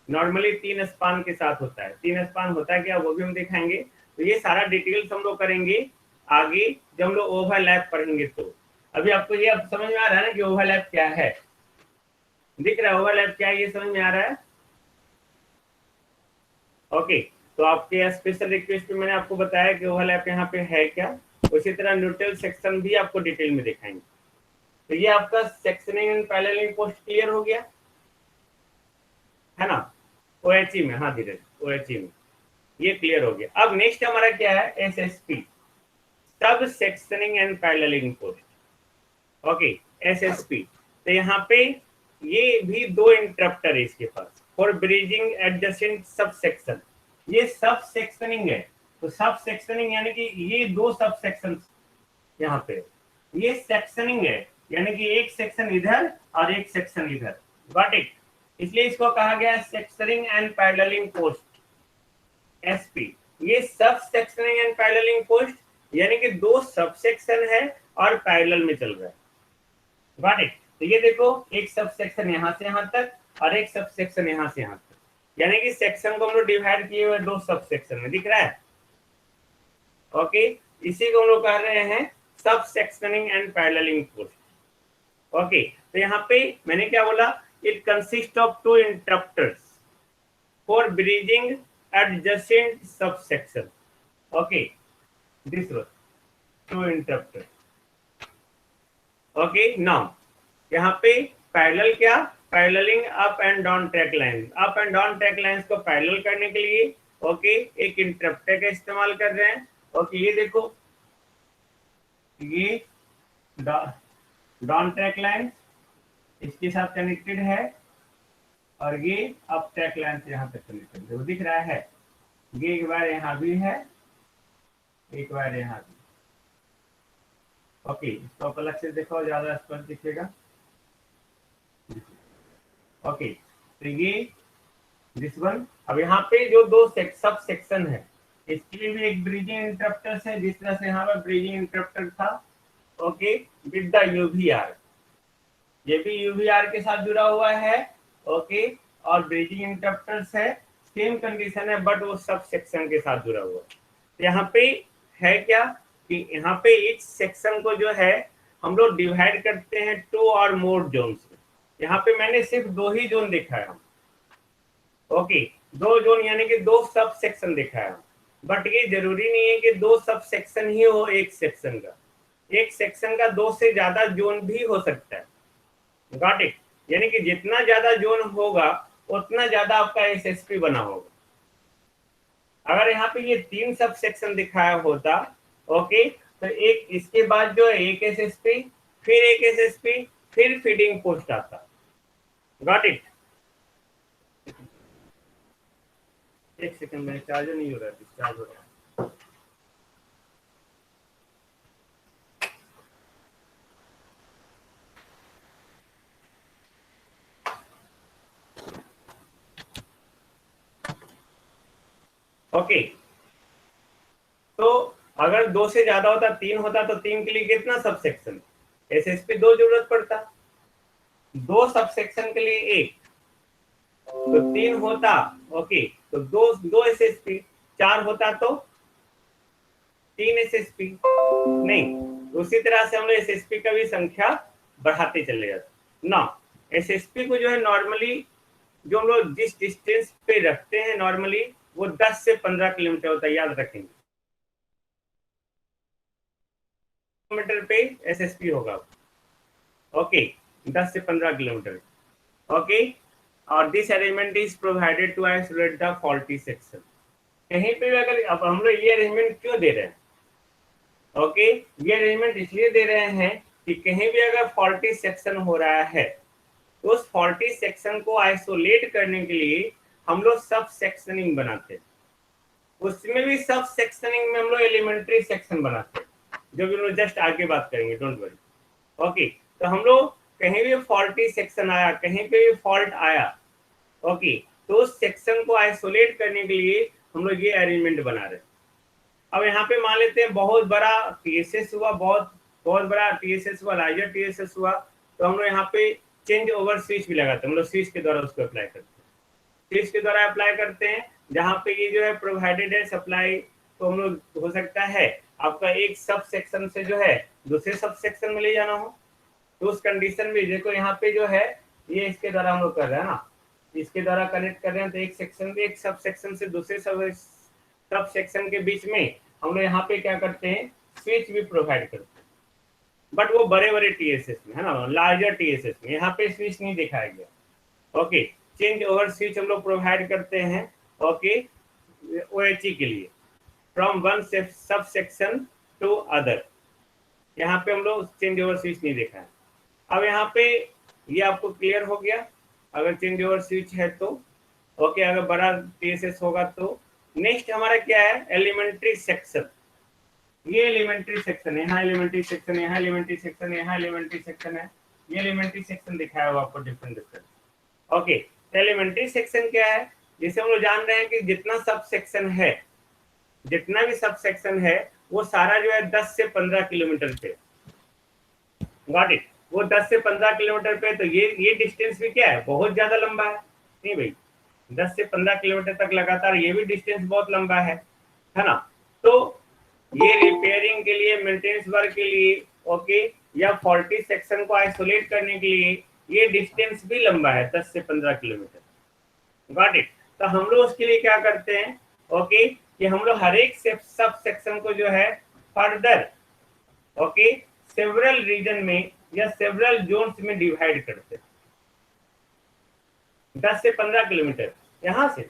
नॉर्मली 3 स्पान के साथ होता है। 3 स्पान होता है क्या, वो भी हम दिखाएंगे। तो ये सारा डिटेल्स हम लोग करेंगे आगे जब हम लोग ओवरलैप पढ़ेंगे। तो अभी आपको ये अब समझ में आ रहा है ना कि ओवरलैप क्या है, दिख रहा है ओवरलैप क्या है, ये समझ में आ रहा है। ओके, तो आपके स्पेशल रिक्वेस्ट पे मैंने आपको बताया कि ओवरलैप यहाँ पे है क्या, उसी तरह न्यूट्रल सेक्शन भी आपको डिटेल में दिखाएंगे। तो ये आपका sectioning and paralleling post clear हो गया है ना, ओएचई में, हाँ धीरे ओएचई में ये क्लियर हो गया। अब नेक्स्ट हमारा क्या है, SSP, sub sectioning and paralleling post. Okay, SSP, तो यहाँ पे ये भी 2 इंटरप्टर है इसके पास for bridging adjacent sub section. ये सब सेक्शनिंग है, तो सब सेक्शनिंग यानी कि ये 2 सब सेक्शन यहाँ पे, ये सेक्शनिंग है यानी कि एक सेक्शन इधर और एक सेक्शन इधर, गॉट इट। इसलिए इसको कहा गया sectioning and paralleling post, SP. ये सब सेक्शनिंग एंड पैरेललिंग पोस्ट यानी कि 2 सब सेक्शन है और पैरेलल में चल रहा है, गॉट इट। तो ये देखो, एक सब सेक्शन यहाँ से यहाँ तक और एक सब सेक्शन यहाँ से यहाँ तक, यानी कि सेक्शन को हम लोग डिवाइड किए हुए 2 सब सेक्शन में, दिख रहा है। ओके, इसी को हम लोग कह रहे हैं sub sectioning and paralleling post. Okay, तो यहाँ पे मैंने क्या बोला, it consist of 2 interrupters for bridging adjacent sub section. Okay, this one 2 interrupter. Okay, now यहाँ पे पैरेलल क्या, paralleling up and down track line, up and down track lines को पैरेलल करने के लिए ओके एक इंटरप्टर का इस्तेमाल कर रहे हैं। ओके, ये देखो, ये डाउन ट्रैक लाइन इसके साथ कनेक्टेड है और ये अप ट्रैक लाइन से यहाँ तक कनेक्टेड है, वो दिख रहा है। ये एक बार यहाँ भी है, एक बार यहाँ भी। ओके, इसको अलग से देखो, ज्यादा स्पष्ट दिखेगा। ओके, तो ये दिस वन। अब यहाँ पे जो 2 सब सेक्शन है इसके लिए भी एक ब्रिजिंग इंटरप्टर है, जिस तरह से यहाँ पर ब्रिजिंग इंटरप्टर था ओके विद द यूवीआर, ये भी यूवीआर के साथ जुड़ा हुआ है। ओके, और ब्रिजिंग इंटरप्टर्स है, सेम कंडीशन है बट वो सब सेक्शन के साथ जुड़ा हुआ है। यहाँ पे है क्या कि यहाँ पे इस सेक्शन को जो है हम लोग डिवाइड करते हैं 2 और मोर जोन्स में। यहाँ पे मैंने सिर्फ 2 ही जोन देखा है, ओके 2 जोन यानी कि 2 सब सेक्शन देखा है, बट ये जरूरी नहीं है कि 2 सब सेक्शन ही हो एक सेक्शन का, एक सेक्शन का 2 से ज्यादा जोन भी हो सकता है, गॉट इट। यानी कि जितना ज्यादा जोन होगा उतना ज्यादा आपका एसएसपी बना होगा। अगर यहाँ पे ये 3 सब सेक्शन दिखाया होता ओके, तो एक इसके बाद जो है एक एसएसपी, फिर एक एसएसपी, फिर फीडिंग पोस्ट आता, गॉट इट। एक सेकंड में चार्जर नहीं हो रहा है, डिस्चार्ज हो रहा है। ओके, तो अगर 2 से ज्यादा होता, 3 होता, तो 3 के लिए कितना सब सेक्शन? एसएसपी 2 जरूरत पड़ता, 2 सब सेक्शन के लिए 1, तो 3 होता। ओके, तो 2 एसएसपी, 4 होता तो 3 एसएसपी नहीं। उसी तरह से हम लोग एसएसपी का भी संख्या बढ़ाते चले जाते ना। एसएसपी को जो है नॉर्मली जो हम लोग जिस डिस्टेंस पे रखते हैं नॉर्मली वो 10 से 15 किलोमीटर होता है, याद रखेंगे। किलोमीटर पे एसएसपी होगा। ओके, 10 से 15 किलोमीटर। ओके, और this arrangement is provided to isolate the faulty section. कहीं पे भी अगर, अब हम लोग ये अरेंजमेंट क्यों दे रहे हैं? ओके, ये अरेंजमेंट इसलिए दे रहे हैं कि कहीं भी अगर फॉल्टी सेक्शन हो रहा है तो उस फॉल्टी सेक्शन को आइसोलेट करने के लिए हम लोग सब सेक्शनिंग बनाते हैं। उसमें भी सब सेक्शनिंग में हम लोग एलिमेंट्री सेक्शन बनाते हैं, जो भी हम लोग जस्ट आगे बात करेंगे, डोंट वरी। ओके, तो हम लोग कहीं भी फॉल्टी सेक्शन आया, कहीं पे भी फॉल्ट आया, ओके, तो उस सेक्शन को आइसोलेट करने के लिए हम लोग ये अरेंजमेंट बना रहे हैं। अब यहाँ पे मान लेते हैं बहुत बड़ा टीएसएस हुआ, बहुत बड़ा टीएसएस हुआ, लार्जर टीएसएस हुआ, तो हम लोग यहाँ पे चेंज ओवर स्विच भी लगाते हैं। हम लोग स्विच के द्वारा उसको अप्लाई करते हैं, स्विच के द्वारा अप्लाई करते हैं। जहाँ पे ये जो है प्रोवाइडेड है सप्लाई, तो हम लोग हो सकता है आपका एक सब सेक्शन से जो है दूसरे सब सेक्शन में ले जाना हो, तो उस कंडीशन में देखो यहाँ पे जो है ये इसके द्वारा हम लोग कर रहे हैं ना, इसके द्वारा कनेक्ट कर रहे हैं। तो एक सेक्शन से, एक सब सेक्शन से दूसरे सब सेक्शन के बीच में हम लोग यहाँ पे क्या करते हैं, स्विच भी प्रोवाइड करते हैं। बट वो बड़े बड़े टीएसएस में है ना, लार्जर टीएसएस में यहाँ पे स्विच नहीं दिखाया गया। ओके, चेंज ओवर स्विच हम लोग प्रोवाइड करते हैं। ओके, ओएचई के लिए from one sub section two other, यहाँ पे हम लोग चेंज ओवर स्विच नहीं देखा है। अब यहाँ पे ये आपको क्लियर हो गया अगर चेंज ओवर स्विच है तो। ओके, अगर बड़ा टीएसएस होगा तो नेक्स्ट हमारा क्या है, एलिमेंट्री सेक्शन। ये एलिमेंट्री सेक्शन, यहाँ एलिमेंट्री सेक्शन, यहाँ एलिमेंट्री सेक्शन, यहाँ एलिमेंट्री सेक्शन है। ये एलिमेंट्री सेक्शन दिखाया हुआ आपको डिफरेंट डिफरेंट। ओके, तो एलिमेंट्री सेक्शन क्या है, जिसे हम लोग जान रहे हैं कि जितना सब सेक्शन है, जितना भी सब सेक्शन है वो सारा जो है 10 से 15 किलोमीटर पे। गॉट इट, वो 10 से 15 किलोमीटर पे। तो ये डिस्टेंस भी क्या है, बहुत ज्यादा लंबा है नहीं भाई, 10 से 15 किलोमीटर तक लगातार, ये भी डिस्टेंस बहुत लंबा है ना। तो ये रिपेयरिंग के लिए, मेंटेनेंस वर्क के लिए, ओके, या फॉल्टी सेक्शन को आइसोलेट करने के लिए ये डिस्टेंस भी लंबा है, 10 से 15 किलोमीटर। गॉट इट, तो हम लोग उसके लिए क्या करते हैं, ओके, कि हम लोग हर एक सब सेक्शन को जो है फर्दर, ओके, सेवरल रीजन में या सेवरल जोन्स में डिवाइड करते हैं। 10 से 15 किलोमीटर यहां से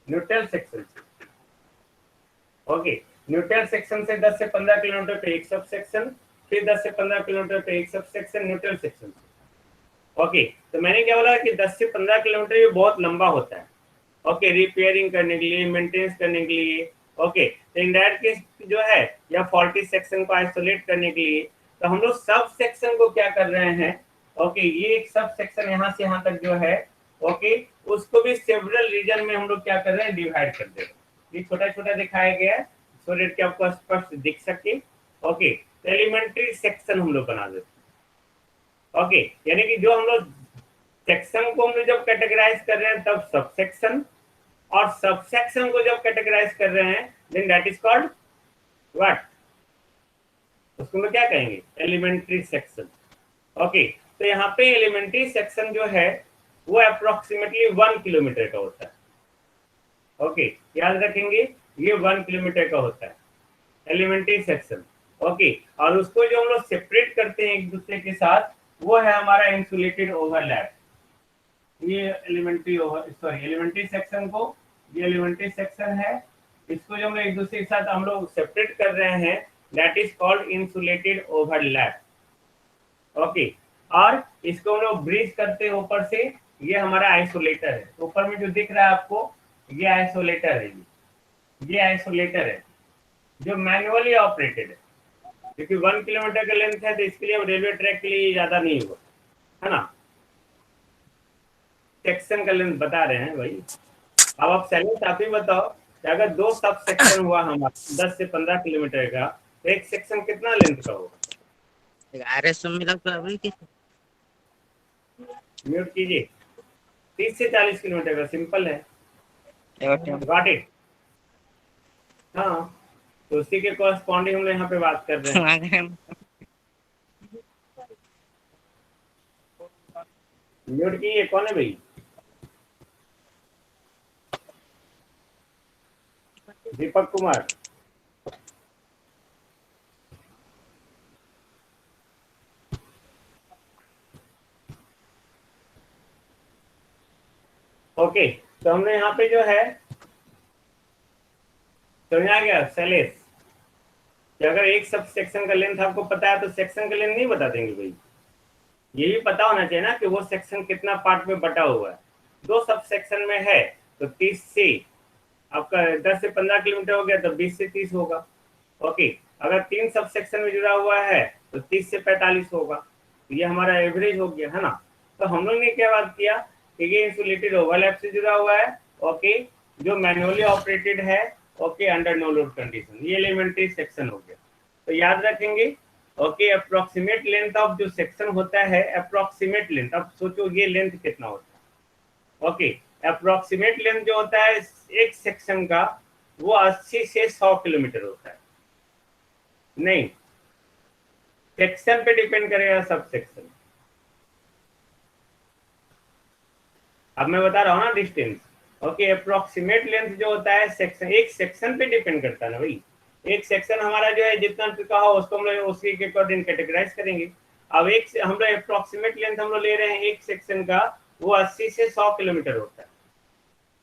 न्यूट्रल सेक्शन से, ओके, न्यूट्रल सेक्शन से 10 से 15 किलोमीटर पे एक सब सेक्शन, फिर 10 से 15 किलोमीटर पे एक सब सेक्शन न्यूट्रल सेक्शन से। ओके, तो मैंने क्या बोला कि 10 से 15 किलोमीटर ये बहुत लंबा होता है। ओके, रिपेयरिंग करने के लिए, मेंटेनेंस करने के लिए। ओके, तो इन दैट केस जो है या फॉल्टी सेक्शन को आइसोलेट करने के लिए, तो हम लोग सब सेक्शन को क्या कर रहे हैं, ओके, ये एक सब सेक्शन यहाँ से यहाँ तक जो है, ओके, उसको भी सेवरल रीजन में हम लोग क्या कर रहे हैं, डिवाइड कर दे रहे हैं। ये छोटा छोटा दिखाया गया है सो दैट कि आपको स्पष्ट दिख सके। ओके, तो एलिमेंट्री सेक्शन हम लोग बना देते हैं। ओके, यानी कि जो हम लोग सेक्शन को हम लोग जब कैटेगराइज कर रहे हैं तब सब सेक्शन, और सब सेक्शन को जब कैटेगराइज कर रहे हैं then that is called what, उसको हम लोग क्या कहेंगे, एलिमेंट्री सेक्शन। ओके, तो यहाँ पे एलिमेंट्री सेक्शन जो है वो अप्रोक्सीमेटली 1 किलोमीटर का होता है। ओके, याद रखेंगे ये 1 किलोमीटर का होता है एलिमेंट्री सेक्शन। ओके, और उसको जो हम लोग सेपरेट करते हैं एक दूसरे के साथ वो है हमारा इंसुलेटेड ओवरलैप। ये एलिमेंट्री सेक्शन को, ये एलिमेंट्री सेक्शन है, इसको जो हम लोग एक दूसरे के साथ हम लोग सेपरेट कर रहे हैं that is called insulated overlap. Okay, और इसको हम लोग ब्रिज करते हैं ऊपर से, ये हमारा आइसोलेटर है। ऊपर में जो दिख रहा है आपको ये आइसोलेटर है, ये आइसोलेटर है जो मैनुअली ऑपरेटेड है, क्योंकि 1 किलोमीटर का लेंथ है तो इसके लिए रेलवे ट्रैक के लिए ज्यादा नहीं हुआ है ना, सेक्शन का लेंथ बता रहे हैं भाई। अब आप सैलेंस आप ही बताओ कि अगर दो सब सेक्शन हुआ हमारा 10 से 15 किलोमीटर का, तो एक सेक्शन कितना लेंथ का होगा?
RS मिला तो अभी के
म्यूट कीजिए। 30 से 40 किलोमीटर का, सिंपल है। Got it? हाँ, तो उसी के कॉरस्पॉन्डिंग हम लोग यहाँ पे बात कर रहे हैं। म्यूट कीजिए, कौन है भाई? दीपक कुमार। ओके, तो हमने यहाँ पे जो है समझ आ गया शैलेश, कि अगर एक सब सेक्शन का लेंथ आपको पता है तो सेक्शन का लेंथ नहीं बता देंगे भाई। ये भी पता होना चाहिए ना कि वो सेक्शन कितना पार्ट में बटा हुआ है। दो सब सेक्शन में है तो 30 से आपका 10 से 15 किलोमीटर हो गया तो 20 से 30 होगा। ओके, अगर 3 सब सेक्शन में जुड़ा हुआ है तो 30 से 45 होगा। तो ये हमारा एवरेज हो गया है ना। तो हम लोग ने क्या बात किया कि ये इंसुलेटेड ओवरलैप से जुड़ा हुआ है। ओके, जो मैनुअली ऑपरेटेड है। Okay, under no load condition, ये एलिमेंट्री सेक्शन हो गया। तो याद रखेंगे। ओके, अप्रोक्सीमेट लेंथ ऑफ जो सेक्शन होता है, अप्रोक्सीमेट लेंथ, अब सोचो ये लेंथ कितना होता है। ओके, अप्रोक्सीमेट लेंथ जो होता है एक सेक्शन का, वो 80 से 100 किलोमीटर होता है। नहीं, सेक्शन पे डिपेंड करेगा, सब सेक्शन। अब मैं बता रहा हूँ ना डिस्टेंस। ओके, अप्रोक्सीमेट लेंथ जो होता है सेक्शन, एक सेक्शन पे डिपेंड करता है ना भाई। एक सेक्शन हमारा जो है जितना का हो उसको हम लोग उसी के अकॉर्डिंग कैटेगराइज करेंगे। अब एक हम लोग अप्रोक्सीमेट लेंथ हम लोग ले रहे हैं एक सेक्शन का, वो 80 से 100 किलोमीटर होता है।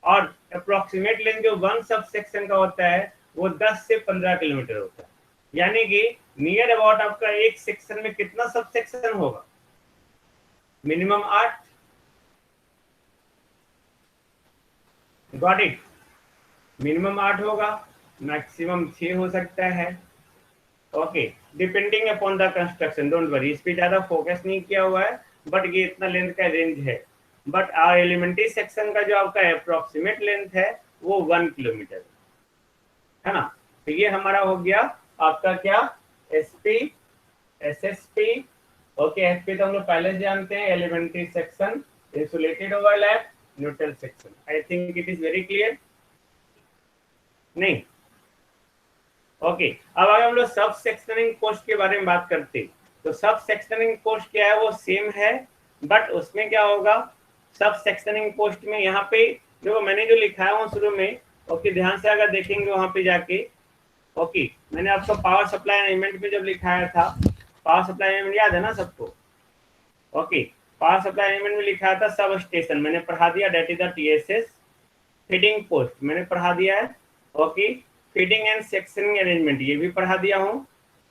और अप्रोक्सीमेट लेंथ जो वन सब सेक्शन का होता है वो 10 से 15 किलोमीटर होता है। यानी कि नियर अबाउट आपका एक सेक्शन में कितना सब सेक्शन होगा? मिनिमम 8। Got it? मिनिमम 8 होगा, मैक्सिमम 6 हो सकता है। Okay, depending upon the construction, don't worry, इस पे ज्यादा फोकस नहीं किया हुआ है, बट ये इतना लेंथ का रेंज है। बट आर एलिमेंट्री सेक्शन का जो आपका अप्रोक्सीमेट लेंथ है वो 1 किलोमीटर है ना। तो ये हमारा हो गया आपका क्या, एसपी, एसएसपी। ओके, एसपी तो हम लोग पहले से जानते हैं, elementary section, insulated overlap, neutral section. I think it is very clear. नहीं? ओके, अब अगर हम लोग सब सेक्शनिंग पोस्ट के बारे में बात करते, तो सब सेक्शनिंग पोस्ट क्या है, वो सेम है, बट उसमें क्या होगा, सब सेक्शनिंग पोस्ट में यहाँ पे जो मैंने जो लिखा है वो शुरू में, ओके ध्यान से अगर देखेंगे वहां पे जाके, ओके मैंने आपको पावर सप्लाई अरेंजमेंट में जब लिखाया था, पावर सप्लाई अरेंजमेंट याद है ना सबको? ओके, पावर सप्लाई अरेंजमेंट में लिखा था सब स्टेशन, मैंने पढ़ा दिया, that is the TSS. Feeding post मैंने पढ़ा दिया है। Okay, feeding and sectioning arrangement ये भी पढ़ा दिया हूँ।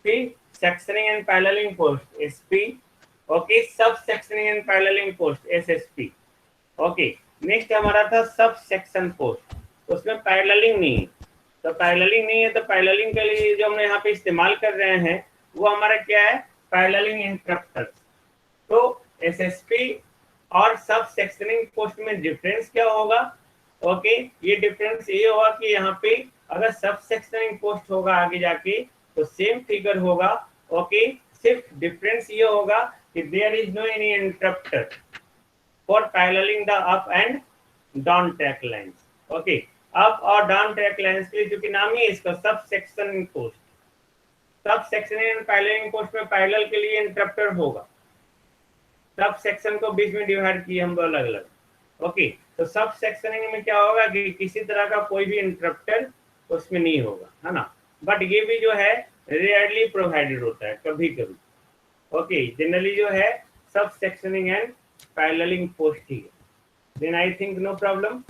फिर sectioning and paralleling post SP. Okay, sub sectioning and paralleling post SSP. Okay, next हमारा था सब सेक्शन पोस्ट, उसमें पैरेललिंग नहीं है। तो पैरेललिंग नहीं है तो पैरेललिंग के लिए जो हम यहाँ पे इस्तेमाल कर रहे हैं वो हमारा क्या है, पैरेललिंग इंटरप्टर्स। तो एसएसपी और सब सेक्शनिंग पोस्ट में डिफरेंस क्या होगा? ओके, ये डिफरेंस ये होगा कि यहाँ पे अगर सब सेक्शनिंग पोस्ट होगा आगे जाके तो सेम फिगर होगा। ओके, सिर्फ डिफरेंस ये होगा कि there is no any interrupter for paralleling the up and down track lines. Okay, up और डाउन ट्रैक लाइंस के लिए, क्योंकि नाम ही है इसका sub sectioning post, sub sectioning and paralleling post में पैरेलल के लिए इंटरप्टर होगा। सब सेक्शन को बीच में डिवाइड किए हम अलग अलग। ओके, तो सब सेक्शनिंग में क्या होगा कि किसी तरह का कोई भी इंटरप्टर उसमें नहीं होगा, है ना। बट ये भी जो है रेयरली प्रोवाइडेड होता है, कभी कभी। ओके, जनरली जो है sub sectioning and paralleling post ही है। Then I think no problem.